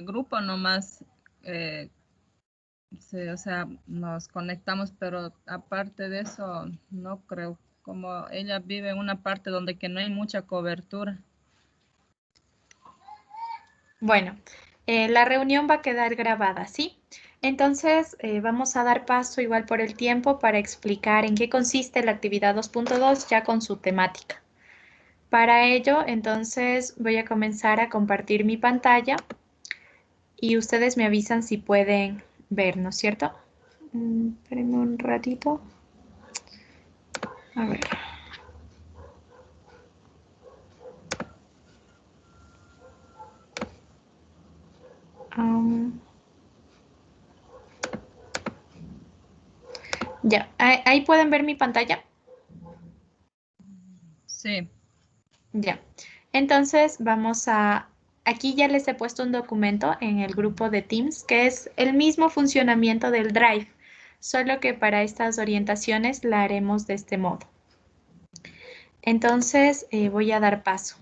grupo nomás, sí, o sea, nos conectamos, pero aparte de eso, no creo. Como ella vive en una parte donde que no hay mucha cobertura. Bueno, la reunión va a quedar grabada, ¿sí? Entonces, vamos a dar paso igual por el tiempo para explicar en qué consiste la actividad 2.2 ya con su temática. Para ello, entonces, voy a comenzar a compartir mi pantalla y ustedes me avisan si pueden ver, ¿no es cierto? Espérenme un ratito. A ver. Ya, ahí pueden ver mi pantalla. Sí. Ya, entonces vamos a, aquí ya les he puesto un documento en el grupo de Teams que es el mismo funcionamiento del Drive, solo que para estas orientaciones la haremos de este modo. Entonces voy a dar paso.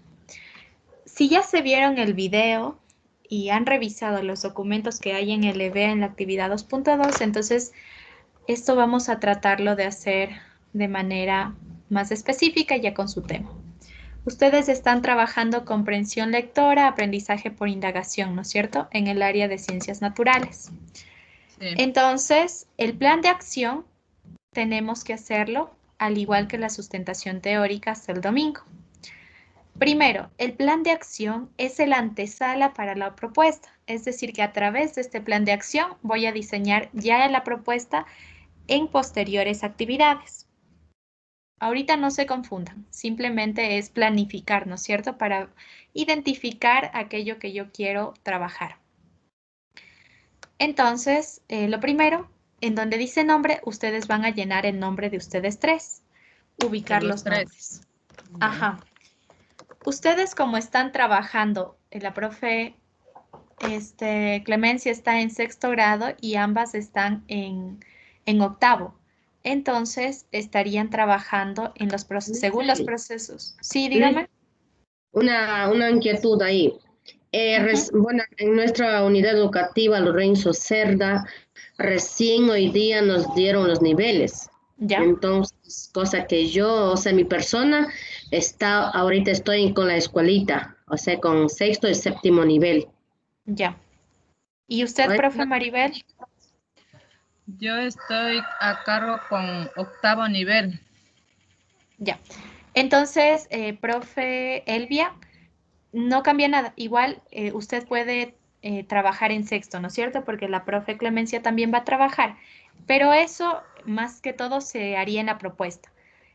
Si ya se vieron el video y han revisado los documentos que hay en el EVEA en la actividad 2.2, entonces esto vamos a tratarlo de hacer de manera más específica ya con su tema. Ustedes están trabajando comprensión lectora, aprendizaje por indagación, ¿no es cierto? En el área de ciencias naturales. Sí. Entonces, el plan de acción tenemos que hacerlo al igual que la sustentación teórica hasta el domingo. Primero, el plan de acción es el antesala para la propuesta, es decir, que a través de este plan de acción voy a diseñar ya la propuesta en posteriores actividades. Ahorita no se confundan, simplemente es planificar, ¿no es cierto? Para identificar aquello que yo quiero trabajar. Entonces, lo primero, en donde dice nombre, ustedes van a llenar el nombre de ustedes tres, ubicar De los los tres. nombres. Ya. Ajá. Ustedes como están trabajando, la profe Clemencia está en 6º grado y ambas están en 8º. Entonces, estarían trabajando en los según los procesos. Sí, dígame. Una inquietud ahí. Bueno, en nuestra unidad educativa Lorenzo Cerda, recién hoy día nos dieron los niveles. Ya, Entonces, cosa que yo, o sea, mi persona ahorita estoy con la escuelita, o sea, con 6º y 7º nivel. ya. ¿Y usted, profe Maribel? Yo estoy a cargo con 8º nivel. Ya. Entonces, profe Elvia, no cambia nada. Igual, usted puede trabajar en 6º, ¿no es cierto? Porque la profe Clemencia también va a trabajar. Pero eso, más que todo, se haría en la propuesta.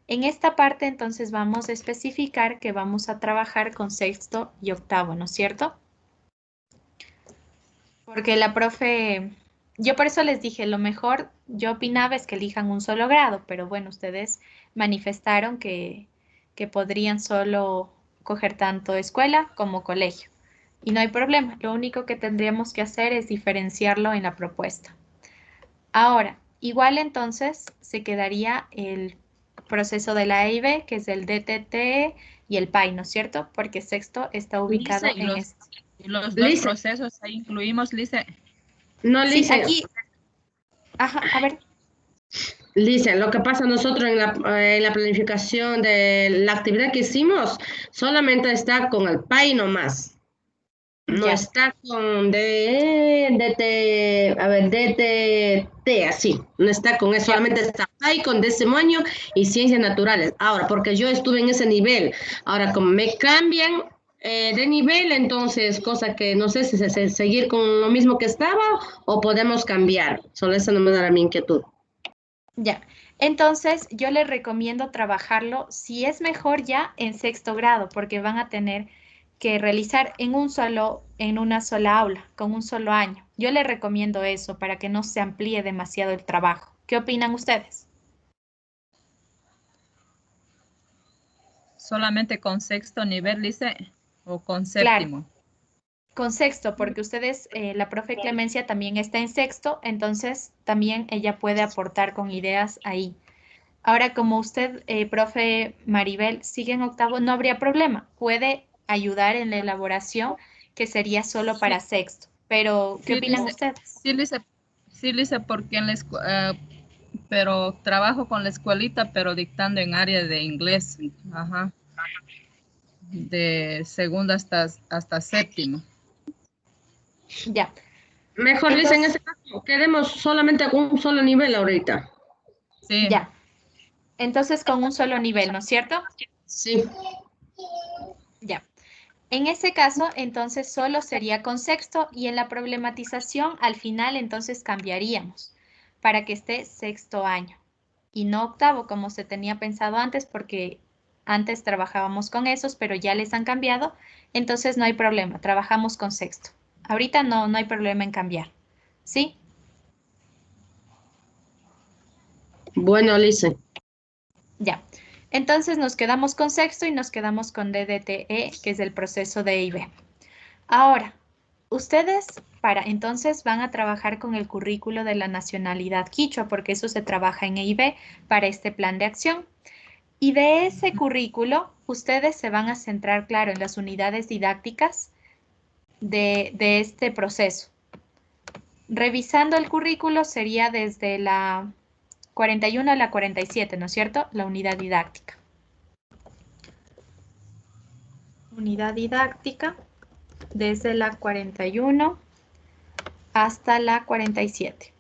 En esta parte, entonces, vamos a especificar que vamos a trabajar con 6º y 8º, ¿no es cierto? Porque la profe, yo por eso les dije, lo mejor yo opinaba es que elijan un solo grado, pero bueno, ustedes manifestaron que podrían solo coger tanto escuela como colegio. Y no hay problema, lo único que tendríamos que hacer es diferenciarlo en la propuesta. Ahora, igual entonces se quedaría el proceso de la EIB, que es el DTT y el PAI, ¿no es cierto? Porque 6º está ubicado Lice, en este. y los dos Lice, procesos ahí incluimos, Lice. no, Sí, Lice, aquí, ajá, a ver. Lice, lo que pasa nosotros en la planificación de la actividad que hicimos, solamente está con el PAI nomás. No Ya, está con DT, a ver, DTT, así. No está con eso, ya, solamente está ahí con demonio y ciencias naturales. Ahora, porque yo estuve en ese nivel, ahora como me cambian de nivel, entonces, cosa que no sé si seguir con lo mismo que estaba o podemos cambiar. Solo esa no me da mi inquietud. ya. Entonces, yo les recomiendo trabajarlo, si es mejor ya en 6º grado, porque van a tener que realizar en una sola aula, con un solo año. Yo les recomiendo eso para que no se amplíe demasiado el trabajo. ¿Qué opinan ustedes? Solamente con 6º nivel, Lice, o con Claro, 7º. con 6º, porque ustedes, la profe Clemencia también está en 6º, entonces también ella puede aportar con ideas ahí. Ahora, como usted, profe Maribel, sigue en 8º, no habría problema. Puede ayudar en la elaboración, que sería solo Sí, para 6º. Pero, ¿qué Sí, opinan Lice, ustedes? sí, Lice, sí, Lice, porque en la pero trabajo con la escuelita, pero dictando en área de inglés. Ajá. De segundo hasta séptimo. Ya. Mejor dice en Entonces, ese caso, quedemos solamente con un solo nivel ahorita. Sí, ya. Entonces, con un solo nivel, ¿no es cierto? Sí. Ya. En ese caso, entonces solo sería con sexto y en la problematización al final entonces cambiaríamos para que esté sexto año y no octavo como se tenía pensado antes porque antes trabajábamos con esos, pero ya les han cambiado, entonces no hay problema, trabajamos con sexto. Ahorita no hay problema en cambiar, ¿sí? Bueno, Lice. Ya. Entonces nos quedamos con sexto y nos quedamos con DDTE, que es el proceso de IB. Ahora, ustedes entonces van a trabajar con el currículo de la nacionalidad quichua, porque eso se trabaja en EIB para este plan de acción. Y de ese currículo, ustedes se van a centrar, claro, en las unidades didácticas de este proceso. Revisando el currículo sería desde la 41 a la 47, ¿no es cierto? La unidad didáctica. Unidad didáctica desde la 41 hasta la 47.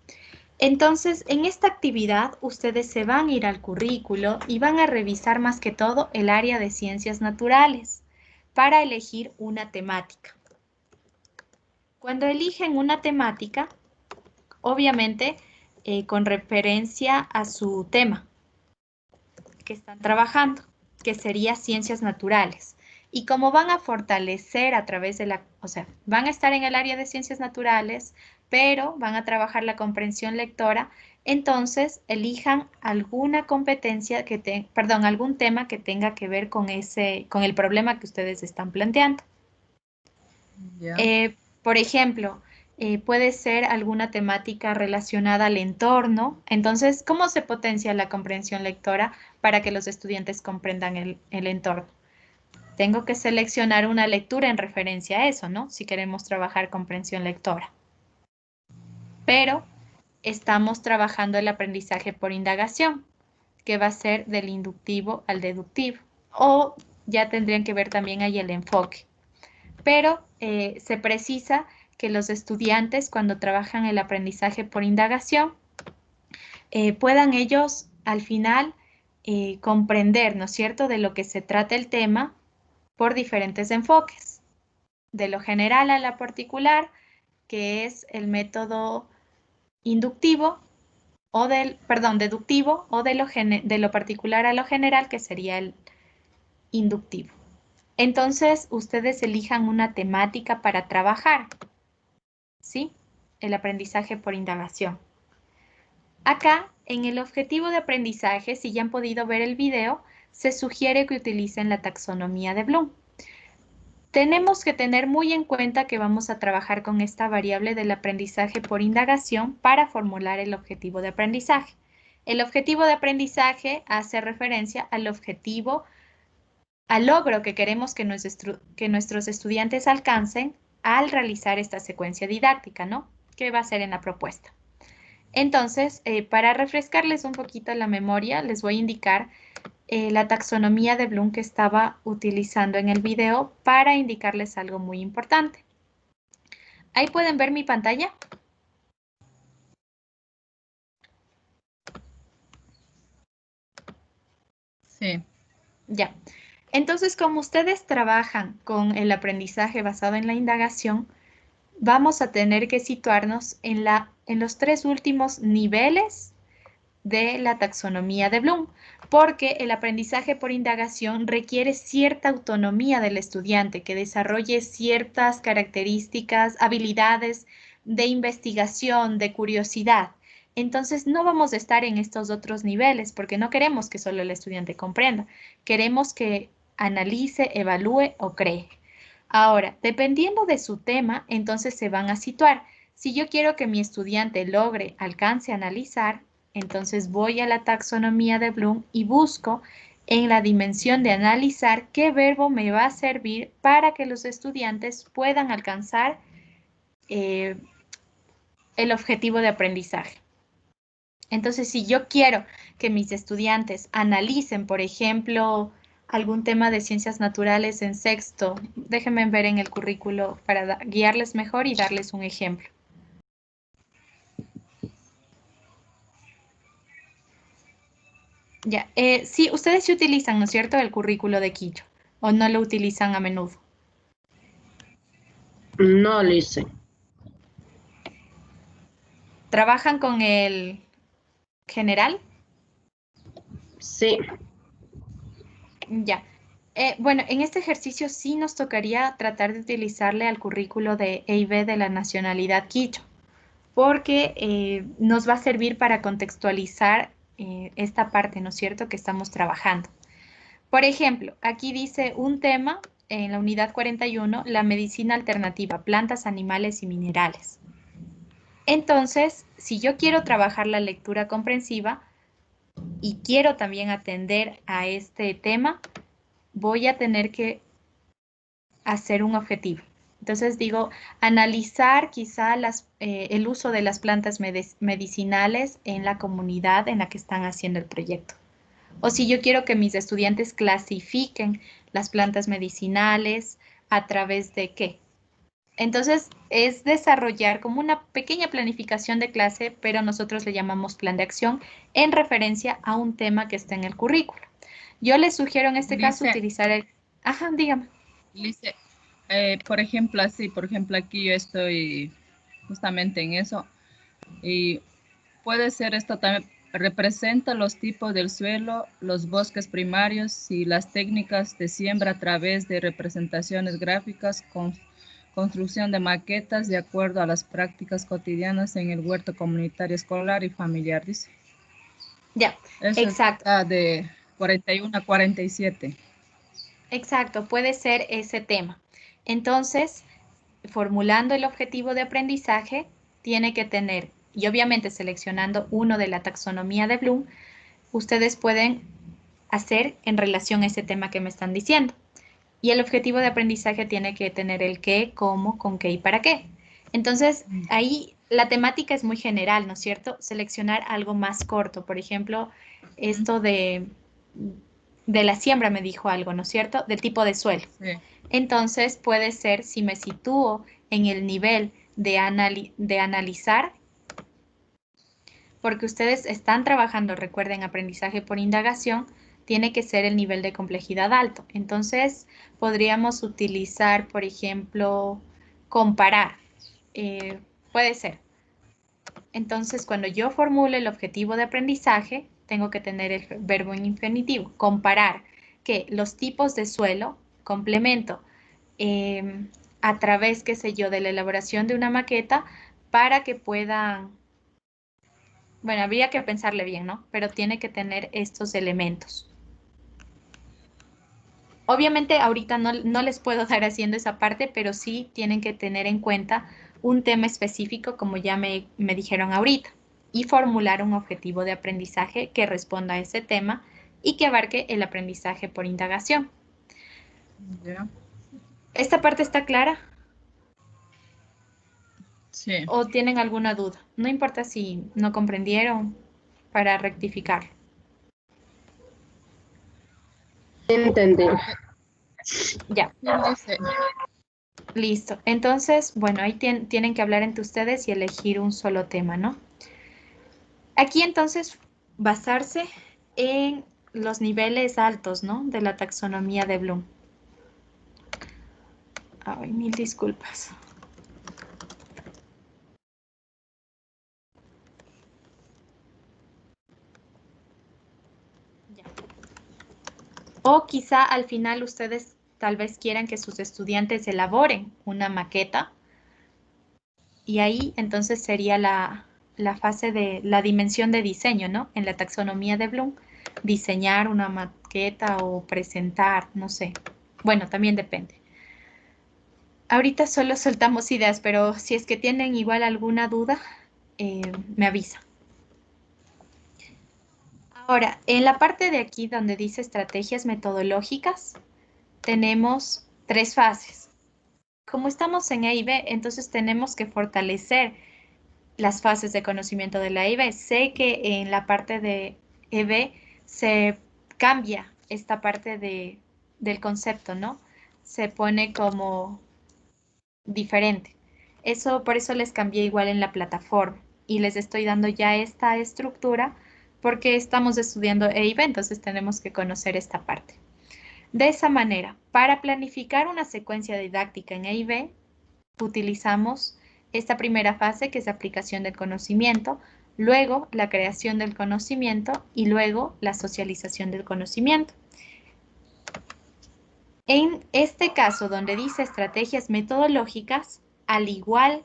Entonces, en esta actividad, ustedes se van a ir al currículo y van a revisar más que todo el área de ciencias naturales para elegir una temática. Cuando eligen una temática, obviamente con referencia a su tema que están trabajando, que sería ciencias naturales. Y como van a fortalecer a través de o sea, van a estar en el área de ciencias naturales, pero van a trabajar la comprensión lectora, entonces elijan alguna competencia algún tema que tenga que ver con con el problema que ustedes están planteando. ya. Por ejemplo, puede ser alguna temática relacionada al entorno. Entonces, ¿cómo se potencia la comprensión lectora para que los estudiantes comprendan el entorno? Tengo que seleccionar una lectura en referencia a eso, ¿no? Si queremos trabajar comprensión lectora. Pero estamos trabajando el aprendizaje por indagación, que va a ser del inductivo al deductivo. O ya tendrían que ver también ahí el enfoque. Pero se precisa que los estudiantes cuando trabajan el aprendizaje por indagación puedan ellos al final comprender, ¿no es cierto?, de lo que se trata el tema por diferentes enfoques, de lo general a lo particular, que es el método inductivo deductivo, o de lo particular a lo general, que sería el inductivo. Entonces, ustedes elijan una temática para trabajar, ¿sí? El aprendizaje por indagación. Acá, en el objetivo de aprendizaje, si ya han podido ver el video, se sugiere que utilicen la taxonomía de Bloom. Tenemos que tener muy en cuenta que vamos a trabajar con esta variable del aprendizaje por indagación para formular el objetivo de aprendizaje. El objetivo de aprendizaje hace referencia al logro que queremos que nuestros estudiantes alcancen al realizar esta secuencia didáctica, ¿no? ¿Qué va a ser en la propuesta? Entonces, para refrescarles un poquito la memoria, les voy a indicar la taxonomía de Bloom que estaba utilizando en el video para indicarles algo muy importante. Ahí pueden ver mi pantalla. Sí. Ya. Entonces, como ustedes trabajan con el aprendizaje basado en la indagación, vamos a tener que situarnos en los tres últimos niveles de la taxonomía de Bloom, porque el aprendizaje por indagación requiere cierta autonomía del estudiante, que desarrolle ciertas características, habilidades de investigación, de curiosidad. Entonces, no vamos a estar en estos otros niveles porque no queremos que solo el estudiante comprenda, queremos que analice, evalúe o cree. Ahora, dependiendo de su tema, entonces se van a situar. Si yo quiero que mi estudiante alcance a analizar, entonces voy a la taxonomía de Bloom y busco en la dimensión de analizar qué verbo me va a servir para que los estudiantes puedan alcanzar el objetivo de aprendizaje. Entonces, si yo quiero que mis estudiantes analicen, por ejemplo, algún tema de ciencias naturales en sexto, déjenme ver en el currículo para guiarles mejor y darles un ejemplo. Ya, sí, ustedes sí utilizan, ¿no es cierto?, el currículo de Quillo, ¿o no lo utilizan a menudo? No lo hice. ¿Trabajan con el general? Sí. Ya. Bueno, en este ejercicio sí nos tocaría tratar de utilizarle al currículo de EIB de la nacionalidad quichua, porque nos va a servir para contextualizar esta parte, ¿no es cierto?, que estamos trabajando. Por ejemplo, aquí dice un tema en la unidad 41, la medicina alternativa, plantas, animales y minerales. Entonces, si yo quiero trabajar la lectura comprensiva y quiero también atender a este tema, voy a tener que hacer un objetivo. Entonces digo, analizar quizá el uso de las plantas medicinales en la comunidad en la que están haciendo el proyecto. O si yo quiero que mis estudiantes clasifiquen las plantas medicinales, ¿a través de qué? Entonces, es desarrollar como una pequeña planificación de clase, pero nosotros le llamamos plan de acción en referencia a un tema que está en el currículo. Yo les sugiero en este caso utilizar el... Ajá, dígame. Lice, por ejemplo, aquí yo estoy justamente en eso. Y puede ser esto también, representa los tipos del suelo, los bosques primarios y las técnicas de siembra a través de representaciones gráficas con construcción de maquetas de acuerdo a las prácticas cotidianas en el huerto comunitario escolar y familiar, dice. Ya, Eso exacto. está de 41 a 47. Exacto, puede ser ese tema. Entonces, formulando el objetivo de aprendizaje, tiene que tener, y obviamente seleccionando uno de la taxonomía de Bloom, ustedes pueden hacer en relación a ese tema que me están diciendo. Y el objetivo de aprendizaje tiene que tener el qué, cómo, con qué y para qué. Entonces, ahí la temática es muy general, ¿no es cierto? Seleccionar algo más corto. Por ejemplo, esto de la siembra me dijo algo, ¿no es cierto? Del tipo de suelo. Sí. Entonces, puede ser, si me sitúo en el nivel de analizar, porque ustedes están trabajando, recuerden, aprendizaje por indagación, tiene que ser el nivel de complejidad alto. Entonces, podríamos utilizar, por ejemplo, comparar. Puede ser. Entonces, cuando yo formule el objetivo de aprendizaje, tengo que tener el verbo en infinitivo. Comparar que los tipos de suelo, complemento, a través, qué sé yo, de la elaboración de una maqueta para que puedan... Bueno, habría que pensarle bien, ¿no? Pero tiene que tener estos elementos. Obviamente ahorita no les puedo dar haciendo esa parte, pero sí tienen que tener en cuenta un tema específico, como ya me dijeron ahorita, y formular un objetivo de aprendizaje que responda a ese tema y que abarque el aprendizaje por indagación. ¿Ya? ¿Esta parte está clara? Sí. ¿O tienen alguna duda? No importa si no comprendieron para rectificar. Entendí. Ya. Dice, Listo. Entonces, bueno, ahí tienen que hablar entre ustedes y elegir un solo tema, ¿no? Aquí entonces basarse en los niveles altos, ¿no? De la taxonomía de Bloom. Ay, mil disculpas. Ya. O quizá al final ustedes tal vez quieran que sus estudiantes elaboren una maqueta y ahí entonces sería la fase de la dimensión de diseño, ¿no? En la taxonomía de Bloom, diseñar una maqueta o presentar, no sé. Bueno, también depende. Ahorita solo soltamos ideas, pero si es que tienen igual alguna duda, me avisa. Ahora, en la parte de aquí donde dice estrategias metodológicas, tenemos 3 fases. como estamos en E y B, entonces tenemos que fortalecer las fases de conocimiento de la E y B. Sé que en la parte de EB se cambia esta parte del concepto, ¿no? Se pone como diferente. Por eso les cambié igual en la plataforma y les estoy dando ya esta estructura porque estamos estudiando E y B, entonces tenemos que conocer esta parte. De esa manera, para planificar una secuencia didáctica en E y B, utilizamos esta primera fase que es aplicación del conocimiento, luego la creación del conocimiento y luego la socialización del conocimiento. En este caso, donde dice estrategias metodológicas, al igual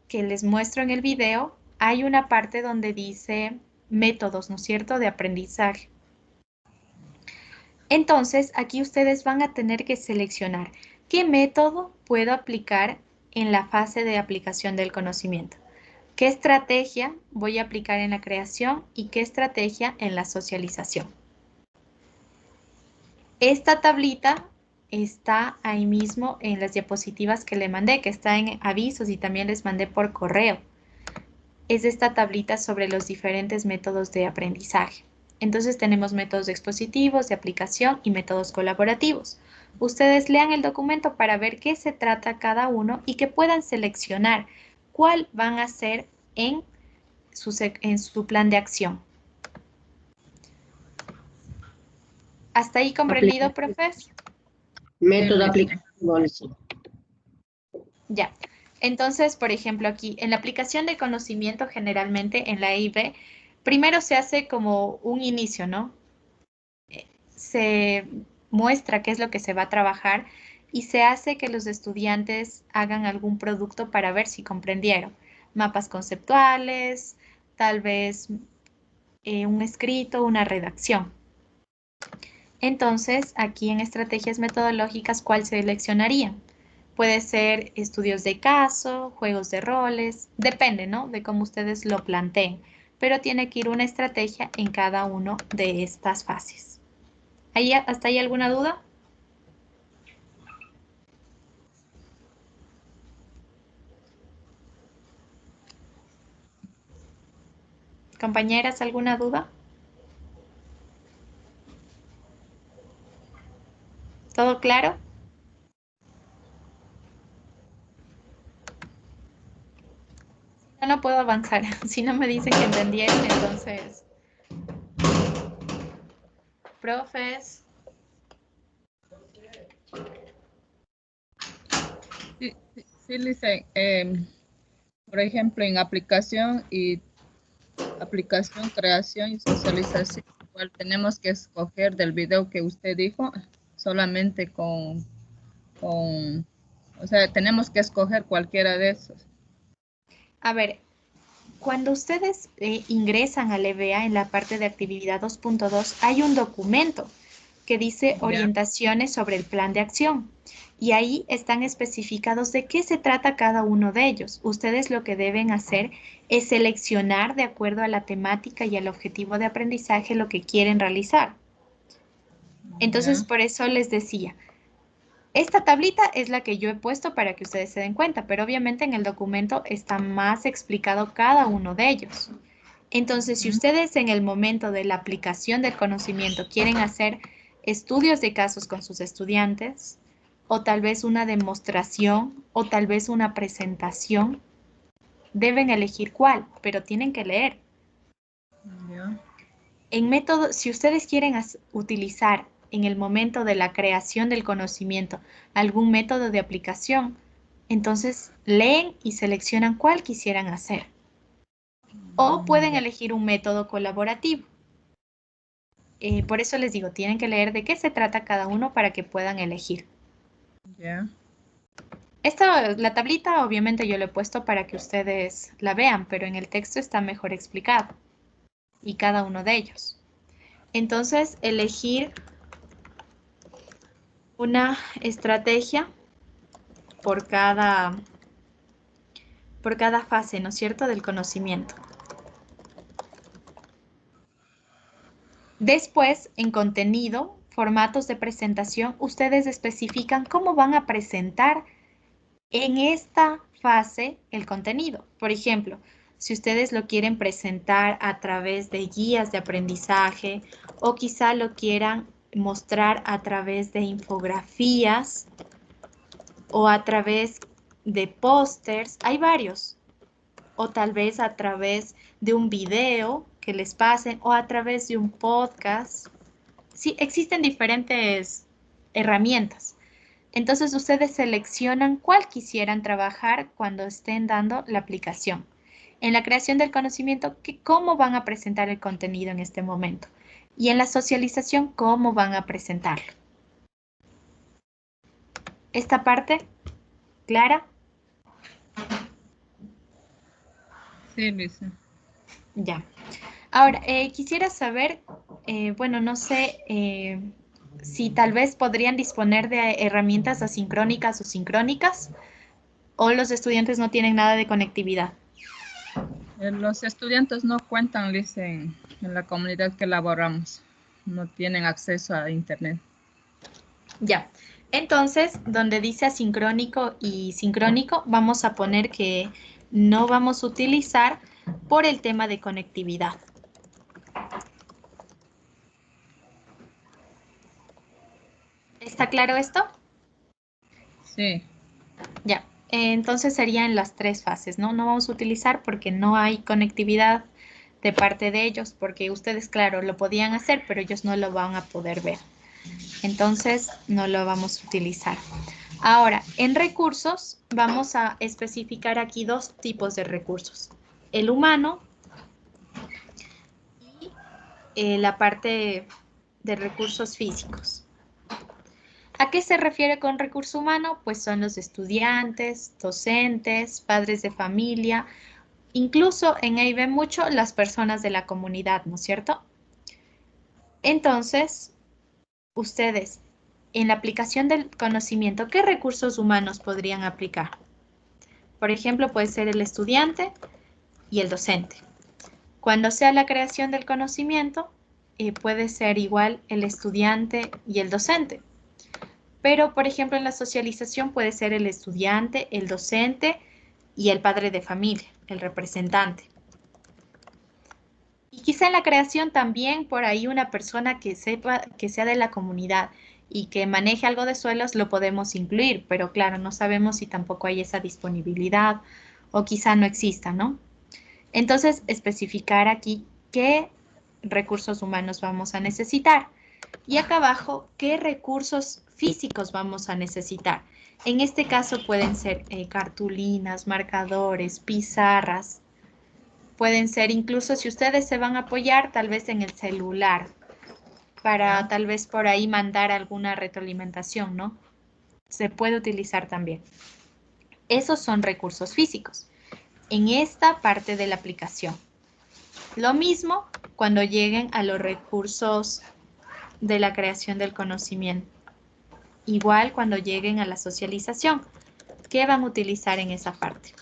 que les muestro en el video, hay una parte donde dice métodos, ¿no es cierto?, de aprendizaje. Entonces, aquí ustedes van a tener que seleccionar qué método puedo aplicar en la fase de aplicación del conocimiento. ¿Qué estrategia voy a aplicar en la creación y qué estrategia en la socialización? Esta tablita está ahí mismo en las diapositivas que le mandé, que está en avisos y también les mandé por correo. Es esta tablita sobre los diferentes métodos de aprendizaje. Entonces tenemos métodos expositivos, de aplicación y métodos colaborativos. Ustedes lean el documento para ver qué se trata cada uno y que puedan seleccionar cuál van a hacer en su plan de acción. ¿Hasta ahí comprendido, profes? Método aplicativo. Ya. Entonces, por ejemplo, aquí en la aplicación de conocimiento, generalmente en la EIB, primero se hace como un inicio, ¿no? Se muestra qué es lo que se va a trabajar y se hace que los estudiantes hagan algún producto para ver si comprendieron. Mapas conceptuales, tal vez un escrito, una redacción. Entonces, aquí en estrategias metodológicas, ¿cuál seleccionarían? Puede ser estudios de caso, juegos de roles, depende, ¿no?, de cómo ustedes lo planteen, pero tiene que ir una estrategia en cada una de estas fases. ¿Hasta ahí alguna duda? Compañeras, ¿alguna duda? ¿Todo claro? No puedo avanzar. Si no me dicen que entendieron, entonces... Profes. Sí, Lisa, por ejemplo, en aplicación, creación y socialización, igual tenemos que escoger del video que usted dijo, solamente o sea, tenemos que escoger cualquiera de esos. A ver, cuando ustedes ingresan al EBA en la parte de actividad 2.2, hay un documento que dice orientaciones sobre el plan de acción. Y ahí están especificados de qué se trata cada uno de ellos. Ustedes lo que deben hacer es seleccionar de acuerdo a la temática y al objetivo de aprendizaje lo que quieren realizar. Entonces, por eso les decía, esta tablita es la que yo he puesto para que ustedes se den cuenta, pero obviamente en el documento está más explicado cada uno de ellos. Entonces, si ustedes en el momento de la aplicación del conocimiento quieren hacer estudios de casos con sus estudiantes, o tal vez una demostración, o tal vez una presentación, deben elegir cuál, pero tienen que leer. En método, si ustedes quieren utilizar en el momento de la creación del conocimiento algún método de aplicación, entonces leen y seleccionan cuál quisieran hacer. O pueden elegir un método colaborativo. Por eso les digo, tienen que leer de qué se trata cada uno para que puedan elegir. La tablita obviamente yo la he puesto para que ustedes la vean, pero en el texto está mejor explicado. Y cada uno de ellos. Entonces, elegir una estrategia por cada fase, ¿no es cierto?, del conocimiento. Después, en contenido, formatos de presentación, ustedes especifican cómo van a presentar en esta fase el contenido. Por ejemplo, si ustedes lo quieren presentar a través de guías de aprendizaje o quizá lo quieran mostrar a través de infografías o a través de pósters, hay varios. O tal vez a través de un video que les pasen o a través de un podcast. Sí, existen diferentes herramientas. Entonces ustedes seleccionan cuál quisieran trabajar cuando estén dando la aplicación. En la creación del conocimiento, ¿cómo van a presentar el contenido en este momento? Y en la socialización, ¿cómo van a presentarlo? Esta parte, ¿clara? Sí, Luisa. Ya. Ahora, quisiera saber, bueno, no sé si tal vez podrían disponer de herramientas asincrónicas o sincrónicas, o los estudiantes no tienen nada de conectividad. Los estudiantes no cuentan, Liz, en la comunidad que elaboramos. No tienen acceso a Internet. Ya. Entonces, donde dice asincrónico y sincrónico, vamos a poner que no vamos a utilizar por el tema de conectividad. ¿Está claro esto? Sí. Ya. Entonces serían las tres fases, ¿no? No vamos a utilizar porque no hay conectividad de parte de ellos, porque ustedes, claro, lo podían hacer, pero ellos no lo van a poder ver. Entonces, no lo vamos a utilizar. Ahora, en recursos, vamos a especificar aquí dos tipos de recursos. El humano y la parte de recursos físicos. ¿A qué se refiere con recurso humano? Pues son los estudiantes, docentes, padres de familia, incluso en ahí ven mucho las personas de la comunidad, ¿no es cierto? Entonces, ustedes, en la aplicación del conocimiento, ¿qué recursos humanos podrían aplicar? Por ejemplo, puede ser el estudiante y el docente. Cuando sea la creación del conocimiento, puede ser igual el estudiante y el docente. Pero, por ejemplo, en la socialización puede ser el estudiante, el docente y el padre de familia, el representante. Y quizá en la creación también por ahí una persona que sepa, que sea de la comunidad y que maneje algo de suelos lo podemos incluir, pero claro, no sabemos si tampoco hay esa disponibilidad o quizá no exista, ¿no? Entonces, especificar aquí qué recursos humanos vamos a necesitar. Y acá abajo, qué recursos físicos vamos a necesitar. En este caso pueden ser cartulinas, marcadores, pizarras. Pueden ser incluso si ustedes se van a apoyar tal vez en el celular para tal vez por ahí mandar alguna retroalimentación, ¿no? Se puede utilizar también. Esos son recursos físicos en esta parte de la aplicación. Lo mismo cuando lleguen a los recursos de la creación del conocimiento. Igual cuando lleguen a la socialización. ¿Qué van a utilizar en esa parte?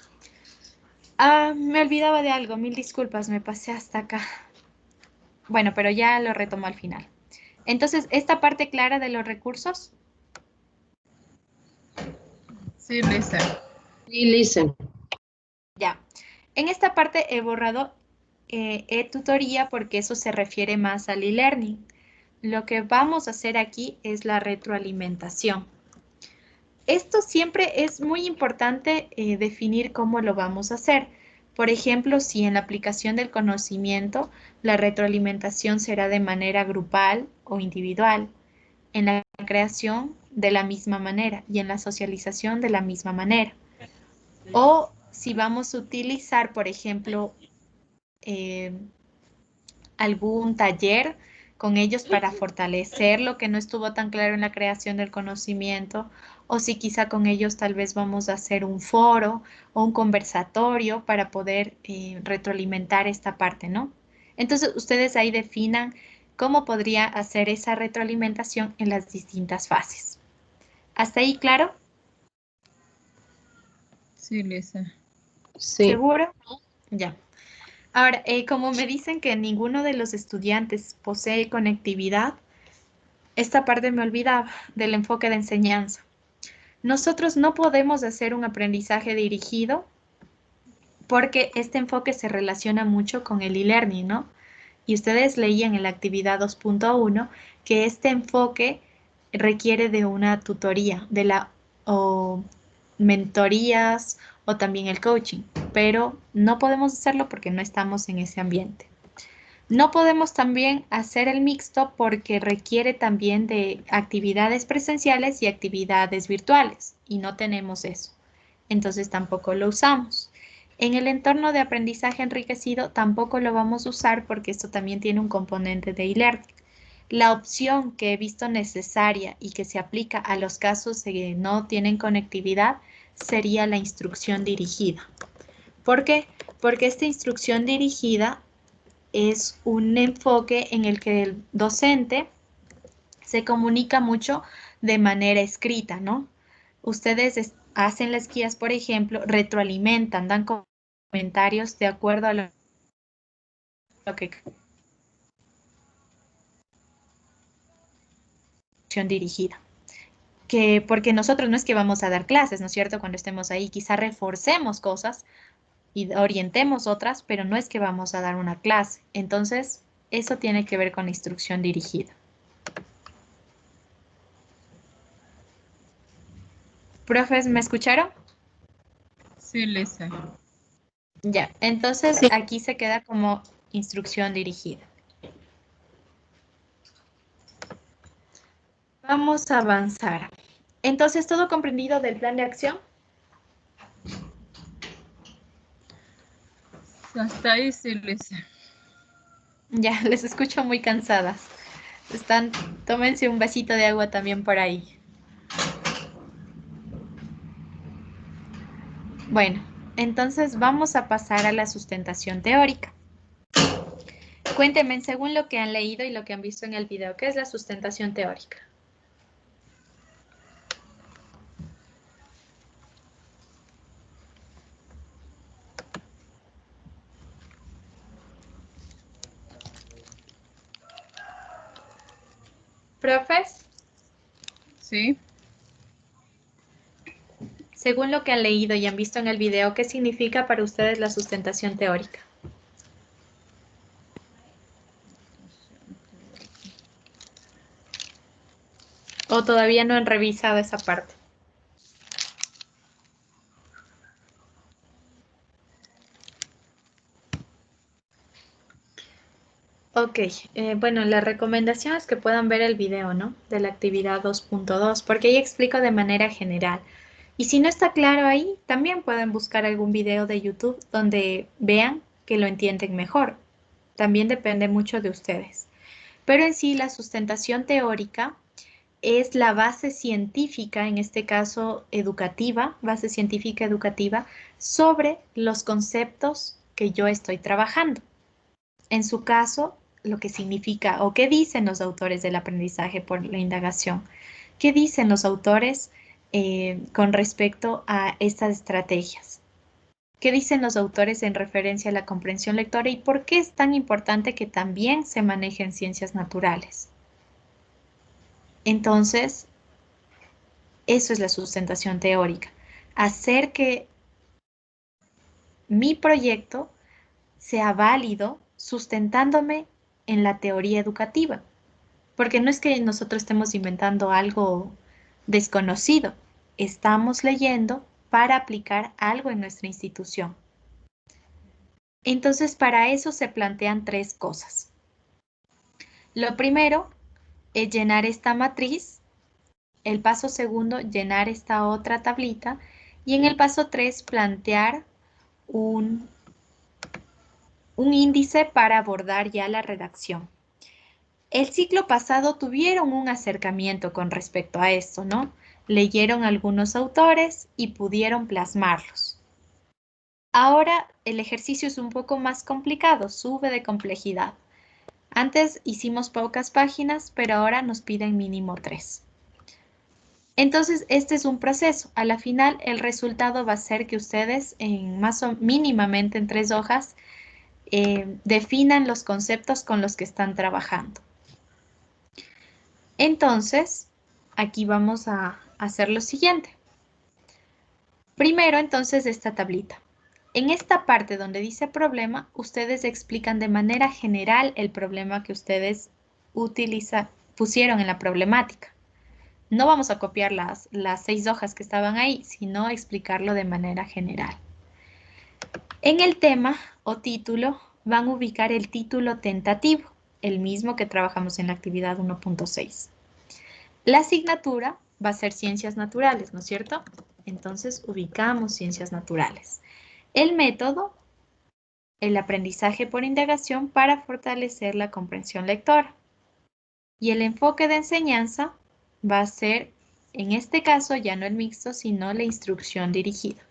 Ah, me olvidaba de algo, mil disculpas, me pasé hasta acá. Bueno, pero ya lo retomo al final. Entonces, esta parte clara de los recursos. Sí, Luisa. Sí, listen. Ya. En esta parte he borrado e-tutoría porque eso se refiere más al e-learning. Lo que vamos a hacer aquí es la retroalimentación. Esto siempre es muy importante definir cómo lo vamos a hacer. Por ejemplo, si en la aplicación del conocimiento la retroalimentación será de manera grupal o individual, en la creación de la misma manera y en la socialización de la misma manera. O si vamos a utilizar, por ejemplo, algún taller con ellos para fortalecer lo que no estuvo tan claro en la creación del conocimiento, o si quizá con ellos tal vez vamos a hacer un foro o un conversatorio para poder retroalimentar esta parte, ¿no? Entonces, ustedes ahí definan cómo podría hacer esa retroalimentación en las distintas fases. ¿Hasta ahí claro? Sí, Luisa. Sí. ¿Seguro? Ya. Ahora, como me dicen que ninguno de los estudiantes posee conectividad, esta parte me olvidaba del enfoque de enseñanza. Nosotros no podemos hacer un aprendizaje dirigido porque este enfoque se relaciona mucho con el e-learning, ¿no? Y ustedes leían en la actividad 2.1 que este enfoque requiere de una tutoría, o mentorías o también el coaching, pero no podemos hacerlo porque no estamos en ese ambiente. No podemos también hacer el mixto porque requiere también de actividades presenciales y actividades virtuales y no tenemos eso. Entonces tampoco lo usamos. En el entorno de aprendizaje enriquecido tampoco lo vamos a usar porque esto también tiene un componente de e-learning. La opción que he visto necesaria y que se aplica a los casos que no tienen conectividad sería la instrucción dirigida. ¿Por qué? Porque esta instrucción dirigida es un enfoque en el que el docente se comunica mucho de manera escrita, ¿no? Ustedes hacen las guías, por ejemplo, retroalimentan, dan comentarios de acuerdo a lo que dirigida. Porque nosotros no es que vamos a dar clases, ¿no es cierto? Cuando estemos ahí, quizá reforcemos cosas y orientemos otras, pero no es que vamos a dar una clase. Entonces, eso tiene que ver con la instrucción dirigida. Profes, ¿me escucharon? Sí, Lisa. Ya, entonces Sí. aquí se queda como instrucción dirigida. Vamos a avanzar. Entonces, ¿todo comprendido del plan de acción? Hasta ahí sí, Lisa. Ya, les escucho muy cansadas. Tómense un vasito de agua también por ahí. Bueno, entonces vamos a pasar a la sustentación teórica. Cuéntenme, según lo que han leído y lo que han visto en el video, ¿qué es la sustentación teórica? ¿Profes? Sí. Según lo que han leído y han visto en el video, ¿qué significa para ustedes la sustentación teórica? ¿O todavía no han revisado esa parte? Ok, bueno, la recomendación es que puedan ver el video, ¿no? De la actividad 2.2, porque ahí explico de manera general. Y si no está claro ahí, también pueden buscar algún video de YouTube donde vean que lo entienden mejor. También depende mucho de ustedes. Pero en sí, la sustentación teórica es la base científica, en este caso educativa, base científica educativa, sobre los conceptos que yo estoy trabajando. En su caso, lo que significa o qué dicen los autores del aprendizaje por la indagación. ¿Qué dicen los autores con respecto a estas estrategias? ¿Qué dicen los autores en referencia a la comprensión lectora y por qué es tan importante que también se manejen ciencias naturales? Entonces, eso es la sustentación teórica. Hacer que mi proyecto sea válido sustentándome en la teoría educativa. Porque no es que nosotros estemos inventando algo desconocido, estamos leyendo para aplicar algo en nuestra institución. Entonces, para eso se plantean tres cosas. Lo primero es llenar esta matriz, el paso segundo, llenar esta otra tablita, y en el paso 3, plantear un índice para abordar ya la redacción. El ciclo pasado tuvieron un acercamiento con respecto a esto, ¿no? Leyeron algunos autores y pudieron plasmarlos. Ahora el ejercicio es un poco más complicado, sube de complejidad. Antes hicimos pocas páginas, pero ahora nos piden mínimo 3. Entonces, este es un proceso. A la final, el resultado va a ser que ustedes, mínimamente en 3 hojas, definan los conceptos con los que están trabajando. Entonces, aquí vamos a hacer lo siguiente. Primero, entonces, esta tablita. En esta parte donde dice problema, ustedes explican de manera general el problema que ustedes pusieron en la problemática. No vamos a copiar las 6 hojas que estaban ahí, sino explicarlo de manera general. En el tema o título van a ubicar el título tentativo, el mismo que trabajamos en la actividad 1.6. La asignatura va a ser Ciencias Naturales, ¿no es cierto? Entonces ubicamos Ciencias Naturales. El método, el aprendizaje por indagación para fortalecer la comprensión lectora. Y el enfoque de enseñanza va a ser, en este caso, ya no el mixto, sino la instrucción dirigida.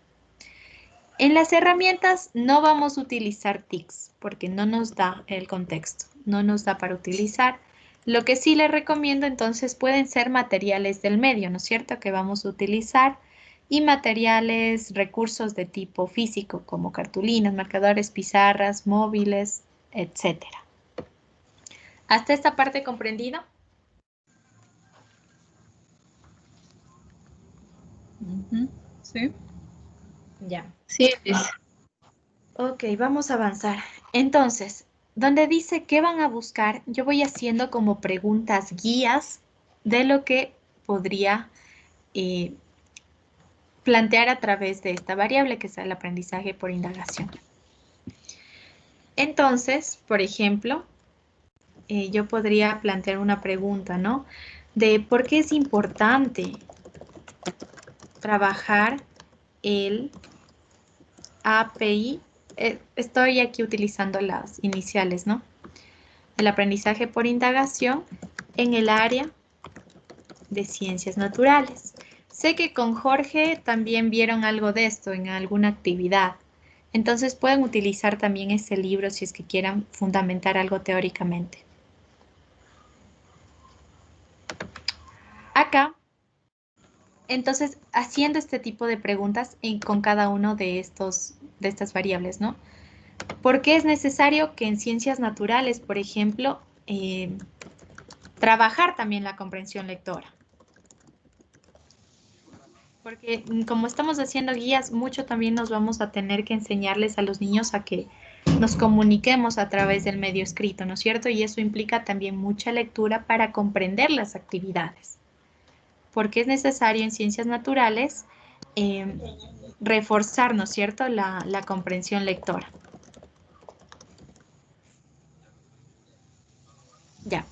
En las herramientas no vamos a utilizar TICs porque no nos da el contexto, no nos da para utilizar. Lo que sí les recomiendo entonces pueden ser materiales del medio, ¿no es cierto?, que vamos a utilizar, y materiales, recursos de tipo físico como cartulinas, marcadores, pizarras, móviles, etc. ¿Hasta esta parte comprendida? Sí. Ya. Sí, Liz. Ok, vamos a avanzar. Entonces, donde dice qué van a buscar, yo voy haciendo como preguntas guías de lo que podría plantear a través de esta variable que es el aprendizaje por indagación. Entonces, por ejemplo, yo podría plantear una pregunta, ¿no? De por qué es importante trabajar el API. Estoy aquí utilizando las iniciales, ¿no? El aprendizaje por indagación en el área de ciencias naturales. Sé que con Jorge también vieron algo de esto en alguna actividad. Entonces pueden utilizar también ese libro si es que quieran fundamentar algo teóricamente. Acá, entonces, haciendo este tipo de preguntas con cada uno de estas variables, ¿no? ¿Por qué es necesario que en ciencias naturales, por ejemplo, trabajar también la comprensión lectora? Porque como estamos haciendo guías, mucho también nos vamos a tener que enseñarles a los niños a que nos comuniquemos a través del medio escrito, ¿no es cierto? Y eso implica también mucha lectura para comprender las actividades. Porque es necesario en ciencias naturales reforzar, ¿no es cierto?, la comprensión lectora. Ya.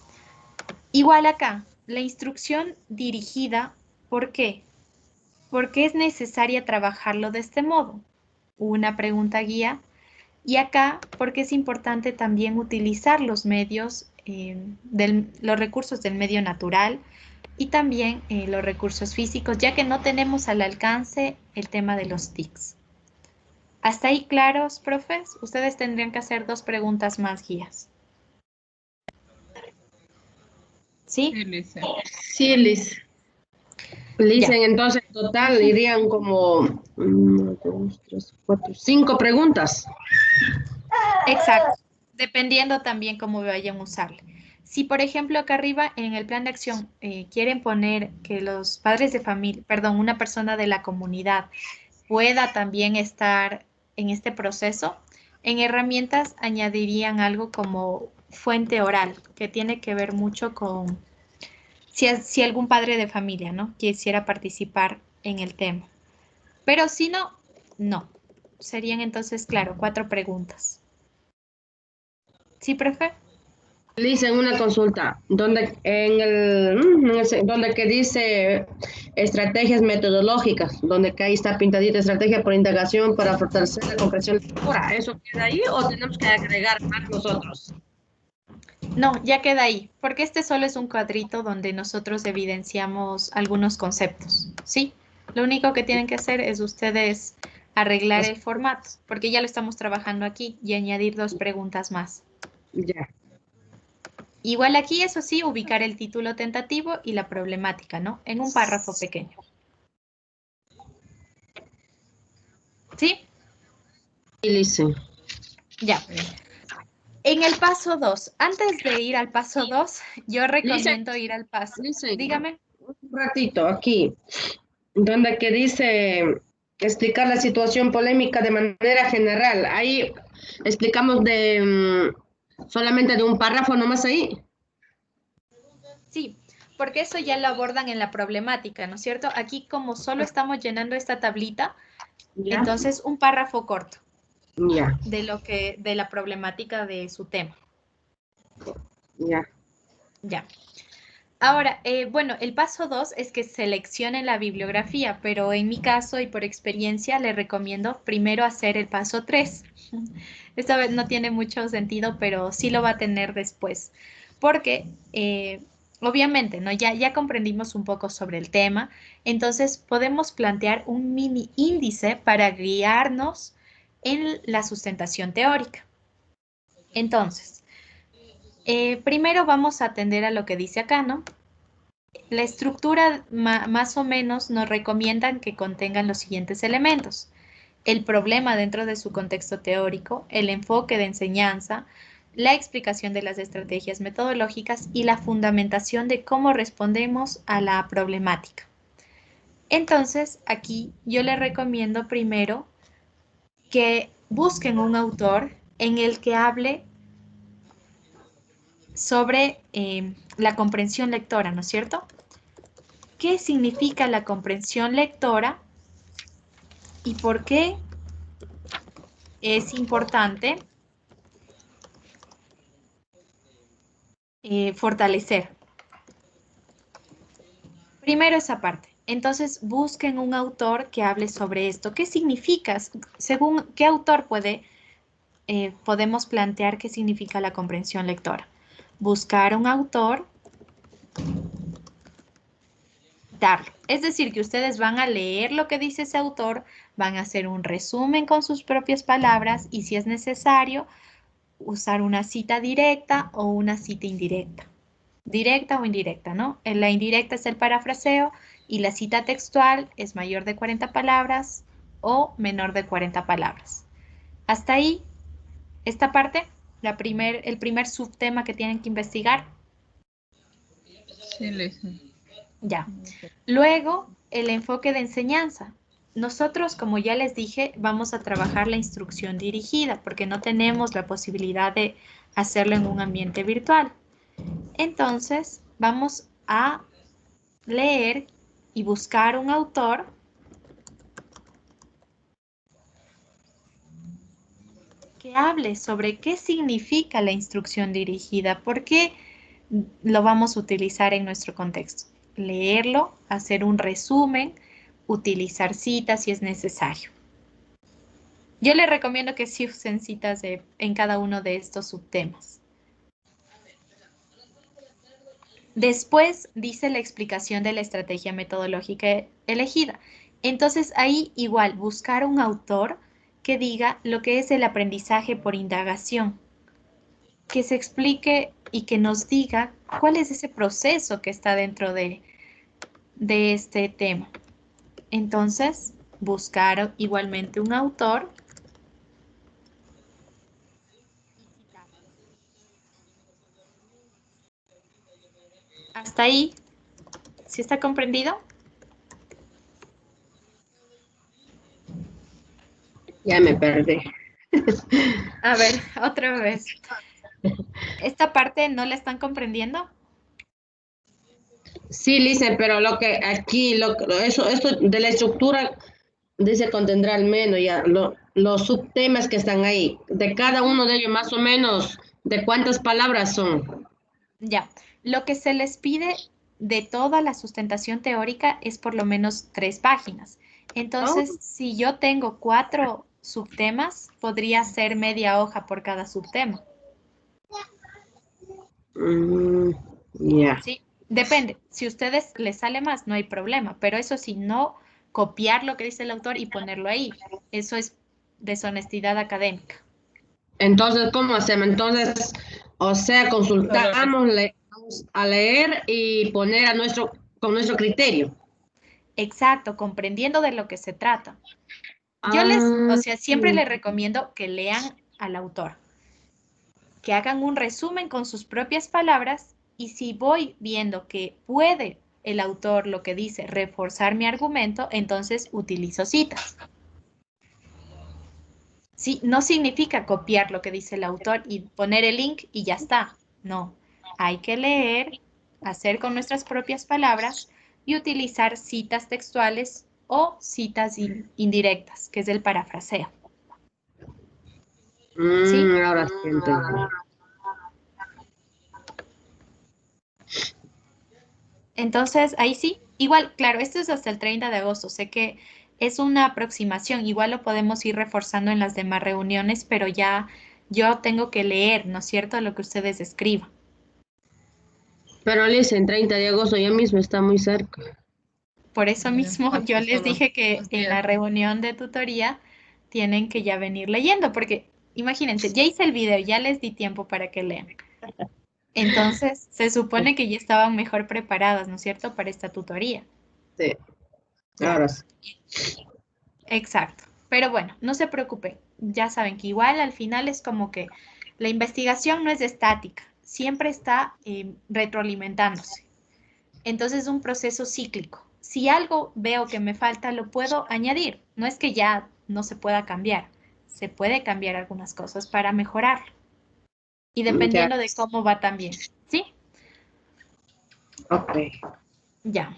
Igual acá, la instrucción dirigida, ¿por qué? Porque es necesaria trabajarlo de este modo. Una pregunta guía. Y acá, porque es importante también utilizar los medios, los recursos del medio natural y también los recursos físicos, ya que no tenemos al alcance el tema de los TICs. ¿Hasta ahí claros, profes? Ustedes tendrían que hacer 2 preguntas más guías. ¿Sí? Sí, Liz. Sí, Liz. Dicen entonces en total irían como 1, 2, 3, 4, 5 preguntas. Exacto, dependiendo también cómo vayan a usarle. Si, por ejemplo, acá arriba en el plan de acción quieren poner que los padres de familia, perdón, una persona de la comunidad pueda también estar en este proceso, en herramientas añadirían algo como fuente oral, que tiene que ver mucho con si algún padre de familia, ¿no?, quisiera participar en el tema. Pero si no, no. Serían entonces, claro, 4 preguntas. ¿Sí, profe? Le hice una consulta donde donde que dice estrategias metodológicas, donde que ahí está pintadita estrategia por indagación para fortalecer la comprensión lectora. ¿Eso queda ahí o tenemos que agregar más nosotros? No, ya queda ahí, porque este solo es un cuadrito donde nosotros evidenciamos algunos conceptos, ¿sí? Lo único que tienen que hacer es ustedes arreglar el formato, porque ya lo estamos trabajando aquí, y añadir 2 preguntas más. Ya. Igual aquí, eso sí, ubicar el título tentativo y la problemática, ¿no?, en un párrafo pequeño. ¿Sí? Y lice. Ya. En el paso 2, antes de ir al paso 2, yo recomiendo ir al paso. Lice, Dígame. un ratito aquí, donde que dice explicar la situación polémica de manera general. Ahí explicamos solamente de un párrafo nomás ahí. Sí, porque eso ya lo abordan en la problemática, ¿no es cierto? Aquí como solo estamos llenando esta tablita, Ya, entonces un párrafo corto ya, de la problemática de su tema. ya. Ya. Ahora, bueno, el paso 2 es que seleccione la bibliografía, pero en mi caso y por experiencia le recomiendo primero hacer el paso 3. Esta vez no tiene mucho sentido, pero sí lo va a tener después, porque obviamente, ¿no? Ya comprendimos un poco sobre el tema, entonces podemos plantear un mini índice para guiarnos en la sustentación teórica. Entonces, primero vamos a atender a lo que dice acá, ¿no? La estructura más o menos nos recomiendan que contengan los siguientes elementos: el problema dentro de su contexto teórico, el enfoque de enseñanza, la explicación de las estrategias metodológicas y la fundamentación de cómo respondemos a la problemática. Entonces, aquí yo les recomiendo primero que busquen un autor en el que hable sobre la comprensión lectora, ¿no es cierto? ¿Qué significa la comprensión lectora y por qué es importante fortalecer? Primero esa parte. Entonces busquen un autor que hable sobre esto. ¿Qué significa? Según qué autor podemos plantear qué significa la comprensión lectora. Buscar un autor, darlo. Es decir, que ustedes van a leer lo que dice ese autor, van a hacer un resumen con sus propias palabras y si es necesario, usar una cita directa o una cita indirecta. Directa o indirecta, ¿no? La indirecta es el parafraseo y la cita textual es mayor de 40 palabras o menor de 40 palabras. Hasta ahí, esta parte, el primer subtema que tienen que investigar. Sí, Lisa. Ya. Luego, el enfoque de enseñanza. Nosotros, como ya les dije, vamos a trabajar la instrucción dirigida porque no tenemos la posibilidad de hacerlo en un ambiente virtual. Entonces, vamos a leer y buscar un autor que hable sobre qué significa la instrucción dirigida, por qué lo vamos a utilizar en nuestro contexto. Leerlo, hacer un resumen, utilizar citas si es necesario. Yo les recomiendo que sí usen citas en cada uno de estos subtemas. Después dice la explicación de la estrategia metodológica elegida. Entonces ahí igual buscar un autor que diga lo que es el aprendizaje por indagación, que se explique y que nos diga cuál es ese proceso que está dentro de este tema. Entonces, buscar igualmente un autor. Hasta ahí, ¿sí está comprendido? Ya me perdí. A ver, otra vez. ¿Esta parte no la están comprendiendo? Sí, Lice, pero lo que aquí, esto de la estructura, dice contendrá al menos ya los subtemas que están ahí, de cada uno de ellos más o menos, ¿de cuántas palabras son? Ya. Lo que se les pide de toda la sustentación teórica es por lo menos 3 páginas. Oh, Entonces, si yo tengo 4 subtemas, podría ser media hoja por cada subtema. mm, ya. Sí, depende. Si a ustedes les sale más, no hay problema. Pero eso sí, no copiar lo que dice el autor y ponerlo ahí. Eso es deshonestidad académica. Entonces, ¿cómo hacemos? Entonces, o sea, consultamos, vamos a leer y poner con nuestro criterio. Exacto, comprendiendo de lo que se trata. O Ah, sea, siempre les recomiendo que lean al autor, que hagan un resumen con sus propias palabras y si voy viendo que puede el autor lo que dice reforzar mi argumento, entonces utilizo citas. Sí, no significa copiar lo que dice el autor y poner el link y ya está. No, hay que leer, hacer con nuestras propias palabras y utilizar citas textuales o citas indirectas, que es el parafraseo. ¿Sí? Ahora sí entendí. Entonces, ahí sí, igual, claro, esto es hasta el 30 de agosto, sé que es una aproximación, igual lo podemos ir reforzando en las demás reuniones, pero ya yo tengo que leer, ¿no es cierto?, lo que ustedes escriban. Pero Liz, en 30 de agosto ya mismo está muy cerca. Por eso Ya, mismo yo falta les solo dije que 2 en días. la reunión de tutoría tienen que ya venir leyendo, porque imagínense, ya hice el video, ya les di tiempo para que lean. Entonces, se supone que ya estaban mejor preparadas, ¿no es cierto?, para esta tutoría. Sí, Ya. ahora sí. Exacto. Pero bueno, no se preocupen. Ya saben que igual al final es como que la investigación no es estática, siempre está retroalimentándose. Entonces es un proceso cíclico. Si algo veo que me falta, lo puedo añadir. No es que ya no se pueda cambiar. Se puede cambiar algunas cosas para mejorar. Y Ya, dependiendo de cómo va también. ¿Sí? ok. Ya.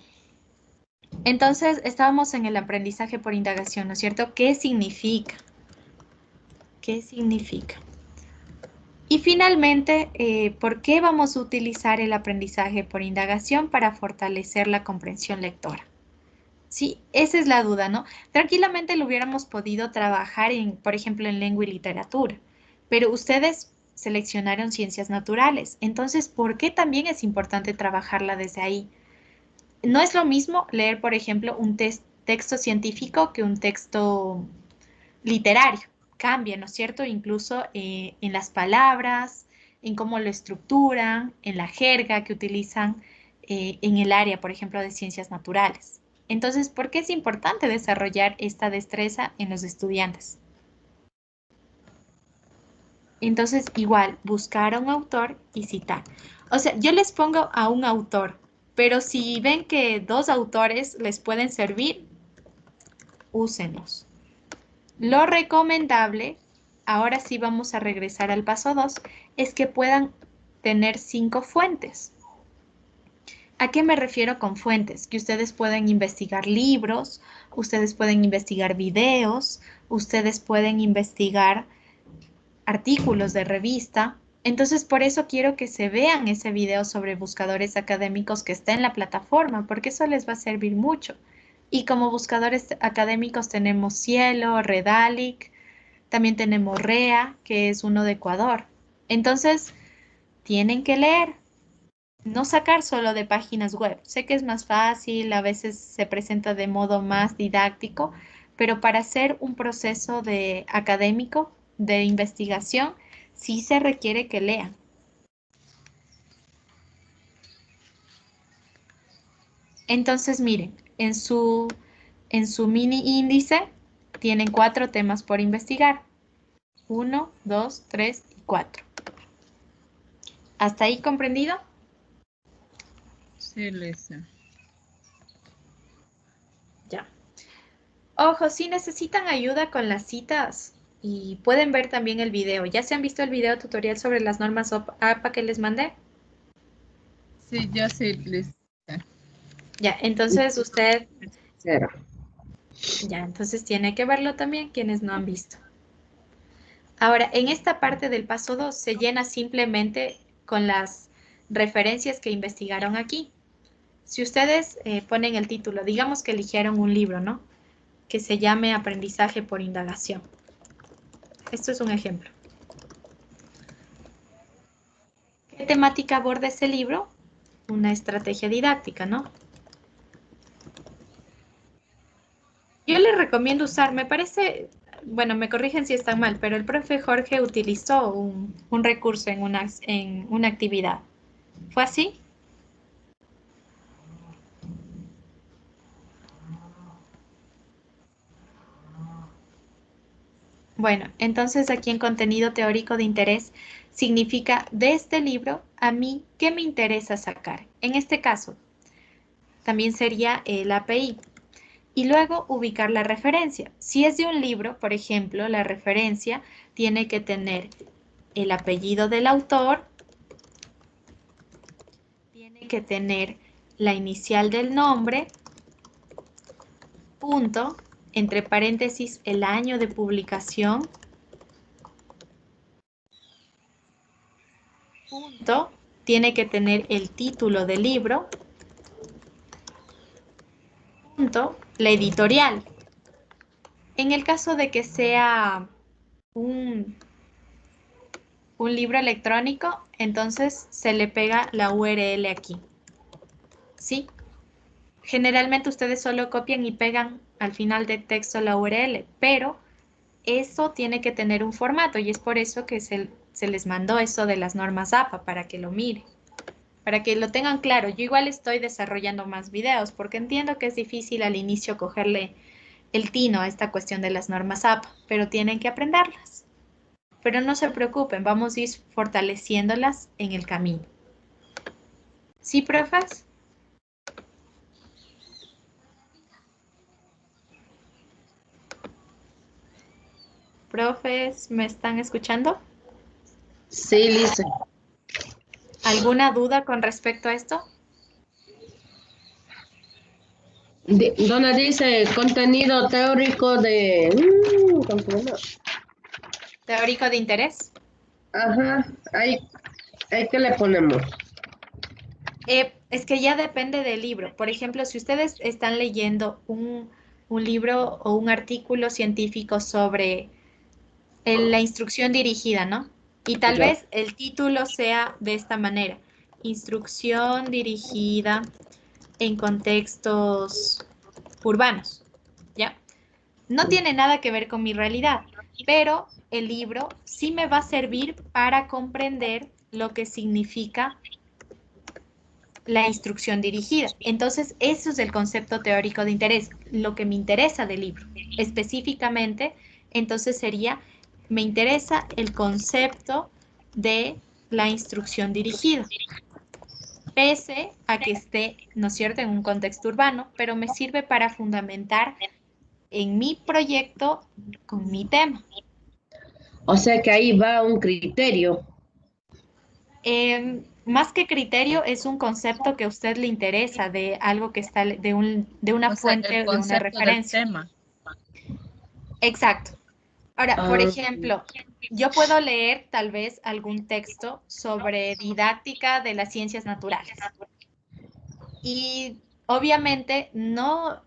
Entonces, estábamos en el aprendizaje por indagación, ¿no es cierto? ¿Qué significa? ¿Qué significa? Y finalmente, ¿por qué vamos a utilizar el aprendizaje por indagación para fortalecer la comprensión lectora? Sí, esa es la duda, ¿no? Tranquilamente lo hubiéramos podido trabajar en, por ejemplo, en lengua y literatura, pero ustedes seleccionaron ciencias naturales. Entonces, ¿por qué también es importante trabajarla desde ahí? No es lo mismo leer, por ejemplo, un texto científico que un texto literario. Cambia, ¿no es cierto? Incluso en las palabras, en cómo lo estructuran, en la jerga que utilizan en el área, por ejemplo, de ciencias naturales. Entonces, ¿por qué es importante desarrollar esta destreza en los estudiantes? Entonces, igual, buscar a un autor y citar. O sea, yo les pongo a un autor, pero si ven que 2 autores les pueden servir, úsenlos. Lo recomendable, ahora sí vamos a regresar al paso 2, es que puedan tener 5 fuentes. ¿A qué me refiero con fuentes? Que ustedes pueden investigar libros, ustedes pueden investigar videos, ustedes pueden investigar artículos de revista. Entonces, por eso quiero que se vean ese video sobre buscadores académicos que está en la plataforma, porque eso les va a servir mucho. Y como buscadores académicos tenemos Cielo, Redalic, también tenemos REA, que es uno de Ecuador. Entonces, tienen que leer, no sacar solo de páginas web. Sé que es más fácil, a veces se presenta de modo más didáctico, pero para hacer un proceso de académico, de investigación, sí se requiere que lean. Entonces, miren, en su mini índice tienen 4 temas por investigar. 1, 2, 3 y 4. ¿Hasta ahí comprendido? Sí, Liz. Ya. Ojo, si necesitan ayuda con las citas y pueden ver también el video. ¿Ya se han visto el video tutorial sobre las normas APA que les mandé? Sí, ya sí, Liz. Ya, entonces usted, Cero. ya, entonces tiene que verlo también quienes no han visto. Ahora, en esta parte del paso 2 se llena simplemente con las referencias que investigaron aquí. Si ustedes ponen el título, digamos que eligieron un libro, ¿no? Que se llame Aprendizaje por indagación. Esto es un ejemplo. ¿Qué temática aborda ese libro? Una estrategia didáctica, ¿no? Yo les recomiendo usar, me parece, bueno, me corrigen si están mal, pero el profe Jorge utilizó un recurso en una actividad. ¿Fue así? Bueno, entonces aquí en contenido teórico de interés significa de este libro a mí, ¿qué me interesa sacar? En este caso, también sería el API. Y luego ubicar la referencia. Si es de un libro, por ejemplo, la referencia tiene que tener el apellido del autor, tiene que tener la inicial del nombre, punto, entre paréntesis, el año de publicación, punto, tiene que tener el título del libro, punto, la editorial. En el caso de que sea un libro electrónico, entonces se le pega la URL aquí. ¿Sí? Generalmente ustedes solo copian y pegan al final del texto la URL, pero eso tiene que tener un formato y es por eso que se les mandó eso de las normas APA, para que lo miren, para que lo tengan claro. Yo igual estoy desarrollando más videos porque entiendo que es difícil al inicio cogerle el tino a esta cuestión de las normas APA, pero tienen que aprenderlas. Pero no se preocupen, vamos a ir fortaleciéndolas en el camino. ¿Sí, profes? Profes, ¿me están escuchando? Sí, Lisa. ¿Alguna duda con respecto a esto? Donde dice contenido teórico de... ¿cómo se llama? ¿Teórico de interés? Ajá, ahí que le ponemos. Es que ya depende del libro. Por ejemplo, si ustedes están leyendo un libro o un artículo científico sobre la instrucción dirigida, ¿no? Y tal Ya. vez el título sea de esta manera: Instrucción dirigida en contextos urbanos, ¿ya? No tiene nada que ver con mi realidad, pero el libro sí me va a servir para comprender lo que significa la instrucción dirigida. Entonces, eso es el concepto teórico de interés, lo que me interesa del libro. Específicamente, entonces sería, me interesa el concepto de la instrucción dirigida, pese a que esté, ¿no es cierto?, en un contexto urbano, pero me sirve para fundamentar en mi proyecto con mi tema. O sea que ahí va un criterio. Más que criterio, es un concepto que a usted le interesa, de algo que está, de una O sea, el fuente, de una concepto del referencia. tema. Exacto. Ahora, por Ah, ejemplo, yo puedo leer tal vez algún texto sobre didáctica de las ciencias naturales. Y obviamente no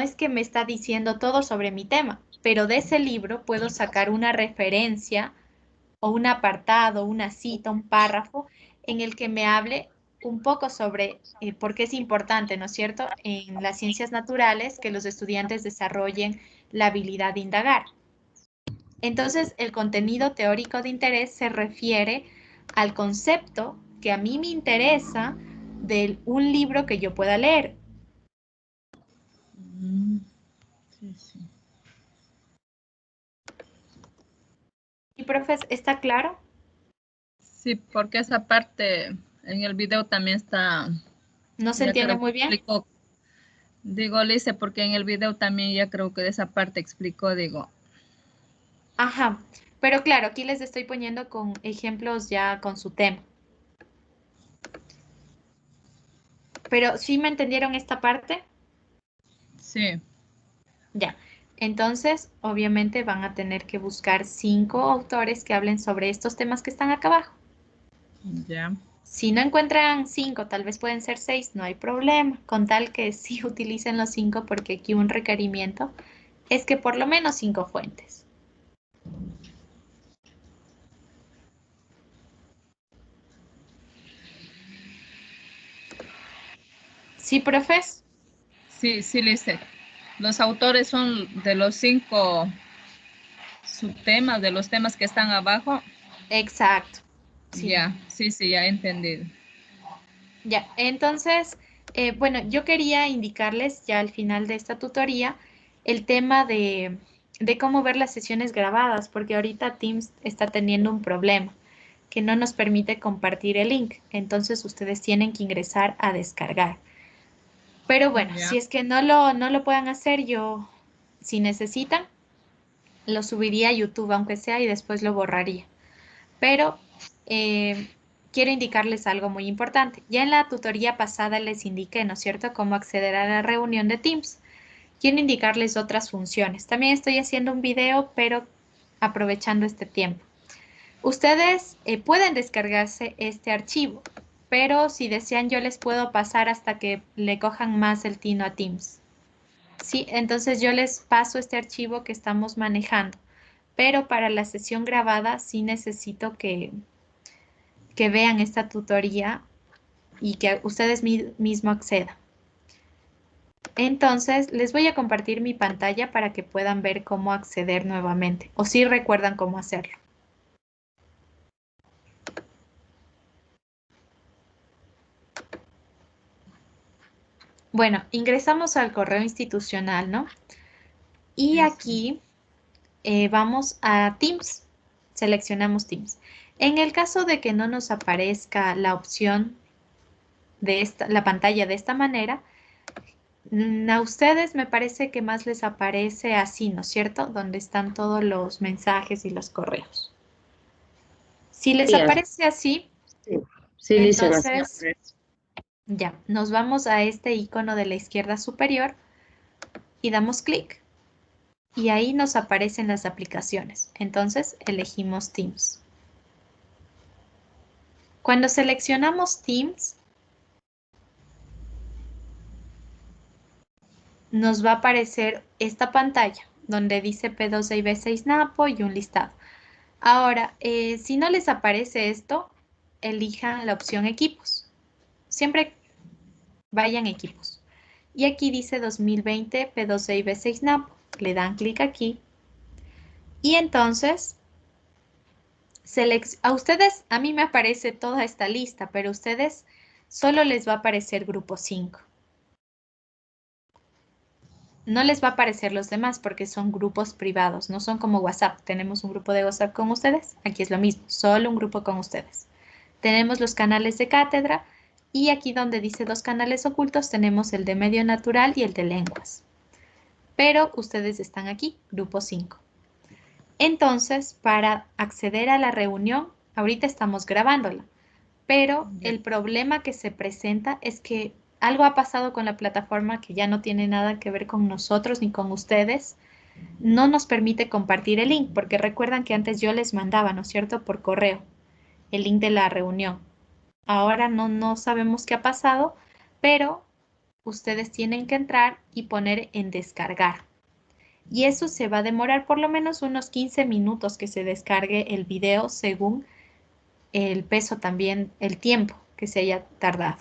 es que me está diciendo todo sobre mi tema, pero de ese libro puedo sacar una referencia o un apartado, una cita, un párrafo en el que me hable un poco sobre por qué es importante, ¿no es cierto?, en las ciencias naturales que los estudiantes desarrollen la habilidad de indagar. Entonces, el contenido teórico de interés se refiere al concepto que a mí me interesa de un libro que yo pueda leer. Sí, sí. ¿Y, profes, está claro? Sí, porque esa parte en el video también está, ¿No se ya entiende creo que muy bien? explicó. Digo, Lice, porque en el video también ya creo que de esa parte explicó, digo. Ajá, pero claro, aquí les estoy poniendo con ejemplos ya con su tema. Pero ¿sí me entendieron esta parte? Sí, Ya. Entonces, obviamente van a tener que buscar 5 autores que hablen sobre estos temas que están acá abajo. ya. Si no encuentran 5, tal vez pueden ser 6, no hay problema, con tal que sí utilicen los 5, porque aquí un requerimiento es que por lo menos 5 fuentes. ¿Sí, profes? Sí, sí, Lice. Los autores son de los 5 subtemas, de los temas que están abajo. Exacto. Sí. Ya, sí, sí, ya he entendido. Ya, entonces, bueno, yo quería indicarles ya al final de esta tutoría el tema de cómo ver las sesiones grabadas, porque ahorita Teams está teniendo un problema que no nos permite compartir el link. Entonces, ustedes tienen que ingresar a descargar. Pero bueno, Ya. si es que no lo puedan hacer, yo, si necesitan, lo subiría a YouTube, aunque sea, y después lo borraría. Pero quiero indicarles algo muy importante. Ya en la tutoría pasada les indiqué, ¿no es cierto?, cómo acceder a la reunión de Teams. Quiero indicarles otras funciones. También estoy haciendo un video, pero aprovechando este tiempo. Ustedes pueden descargarse este archivo, pero si desean yo les puedo pasar hasta que le cojan más el tino a Teams. Sí, entonces yo les paso este archivo que estamos manejando, pero para la sesión grabada sí necesito que vean esta tutoría y que ustedes mismos accedan. Entonces, les voy a compartir mi pantalla para que puedan ver cómo acceder nuevamente, o si recuerdan cómo hacerlo. Bueno, ingresamos al correo institucional, ¿no? Y aquí vamos a Teams, seleccionamos Teams. En el caso de que no nos aparezca la opción de la pantalla de esta manera, a ustedes me parece que más les aparece así, ¿no es cierto? Donde están todos los mensajes y los correos. Si les Sí, aparece así, sí, sí, dicen así. entonces ya, nos vamos a este icono de la izquierda superior y damos clic. Y ahí nos aparecen las aplicaciones. Entonces elegimos Teams. Cuando seleccionamos Teams, nos va a aparecer esta pantalla donde dice P2 y B6 Napo y un listado. Ahora, si no les aparece esto, elijan la opción equipos. Siempre vayan equipos. Y aquí dice 2020 P2 y B6 Napo. Le dan clic aquí. Y entonces, a ustedes, a mí me aparece toda esta lista, pero a ustedes solo les va a aparecer grupo 5. No les va a aparecer los demás porque son grupos privados, no son como WhatsApp. Tenemos un grupo de WhatsApp con ustedes, aquí es lo mismo, solo un grupo con ustedes. Tenemos los canales de cátedra y aquí donde dice 2 canales ocultos tenemos el de medio natural y el de lenguas. Pero ustedes están aquí, grupo 5. Entonces, para acceder a la reunión, ahorita estamos grabándola, pero Ya. el problema que se presenta es que algo ha pasado con la plataforma que ya no tiene nada que ver con nosotros ni con ustedes. No nos permite compartir el link, porque recuerdan que antes yo les mandaba, ¿no es cierto?, por correo, el link de la reunión. Ahora no sabemos qué ha pasado, pero ustedes tienen que entrar y poner en descargar. Y eso se va a demorar por lo menos unos 15 minutos que se descargue el video según el peso también, el tiempo que se haya tardado.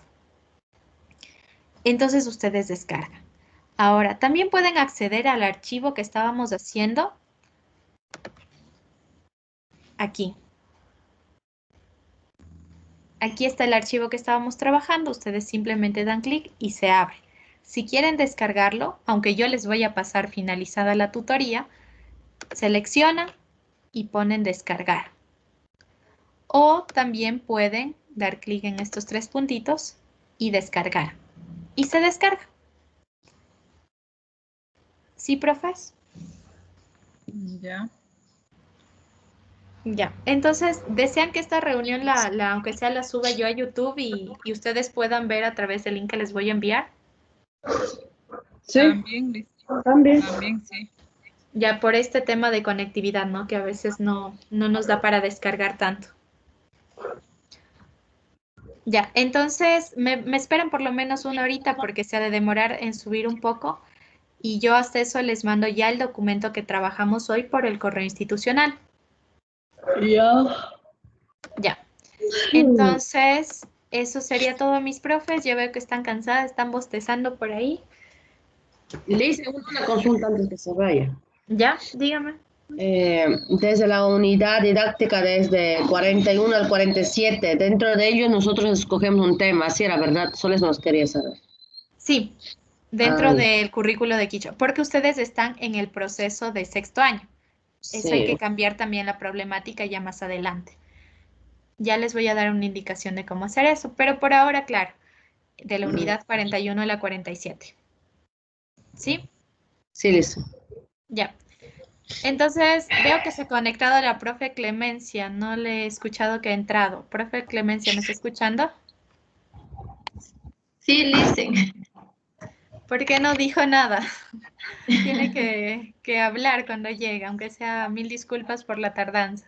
Entonces ustedes descargan. Ahora, también pueden acceder al archivo que estábamos haciendo aquí. Aquí está el archivo que estábamos trabajando. Ustedes simplemente dan clic y se abre. Si quieren descargarlo, aunque yo les voy a pasar finalizada la tutoría, seleccionan y ponen descargar. O también pueden dar clic en estos 3 puntitos y descargar. Y se descarga. ¿Sí, profes? Ya. Ya. Entonces, ¿desean que esta reunión, aunque sea la suba yo a YouTube y ustedes puedan ver a través del link que les voy a enviar? Sí, También, Liz, también. también sí. Ya por este tema de conectividad, ¿no? Que a veces no nos da para descargar tanto. Ya, entonces me esperan por lo menos una horita porque se ha de demorar en subir un poco y yo hasta eso les mando ya el documento que trabajamos hoy por el correo institucional. Ya. Ya, entonces eso sería todo, mis profes. Yo veo que están cansadas, están bostezando por ahí. Le hice una consulta antes que se vaya. Ya, dígame. Desde la unidad didáctica, desde 41 al 47, dentro de ellos nosotros escogemos un tema, así era, ¿verdad? Solo eso nos quería saber. Sí, dentro Ay, del currículo de Quicho, porque ustedes están en el proceso de 6º año. Eso hay sí. que cambiar también la problemática ya más adelante. Ya les voy a dar una indicación de cómo hacer eso, pero por ahora, claro, de la unidad 41 a la 47. ¿Sí? Sí, listo. Ya. Entonces, veo que se ha conectado la profe Clemencia. No le he escuchado que ha entrado. Profe Clemencia, ¿me está escuchando? Sí, listen. ¿Por qué no dijo nada? Tiene que hablar cuando llegue, aunque sea 1000 disculpas por la tardanza.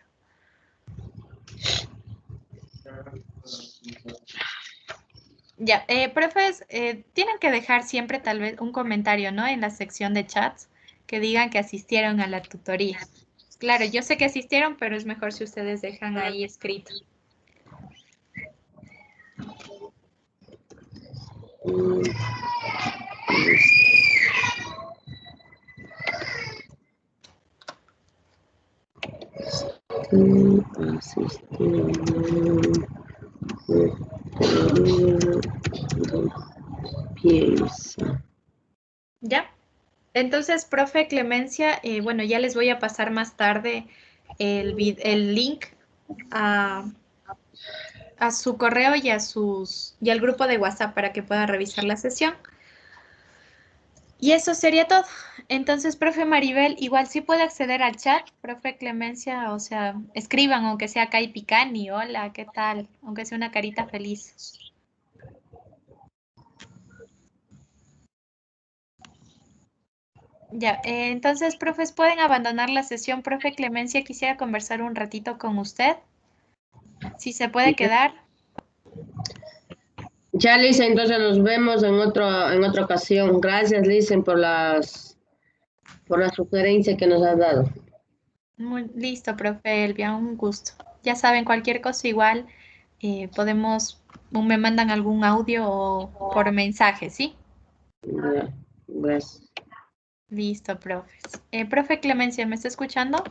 Ya, profes, tienen que dejar siempre tal vez un comentario, ¿no? En la sección de chats que digan que asistieron a la tutoría. Claro, yo sé que asistieron, pero es mejor si ustedes dejan ahí escrito. ¿Ya? Entonces, profe Clemencia, bueno, ya les voy a pasar más tarde el link a su correo y y al grupo de WhatsApp para que puedan revisar la sesión. Y eso sería todo. Entonces, profe Maribel, igual sí puede acceder al chat, profe Clemencia, o sea, escriban, aunque sea Kai Picani, hola, ¿qué tal? Aunque sea una carita feliz. Ya, entonces, profes, pueden abandonar la sesión. Profe Clemencia, quisiera conversar un ratito con usted. Si se puede quedar. Ya, Lisa, entonces nos vemos en otra ocasión. Gracias, Lisa, por la sugerencia que nos has dado. Muy listo, profe Elvia, un gusto. Ya saben, cualquier cosa igual, me mandan algún audio o por mensaje, ¿sí? Ya, gracias. Listo, profes. Profe Clemencia, ¿me está escuchando?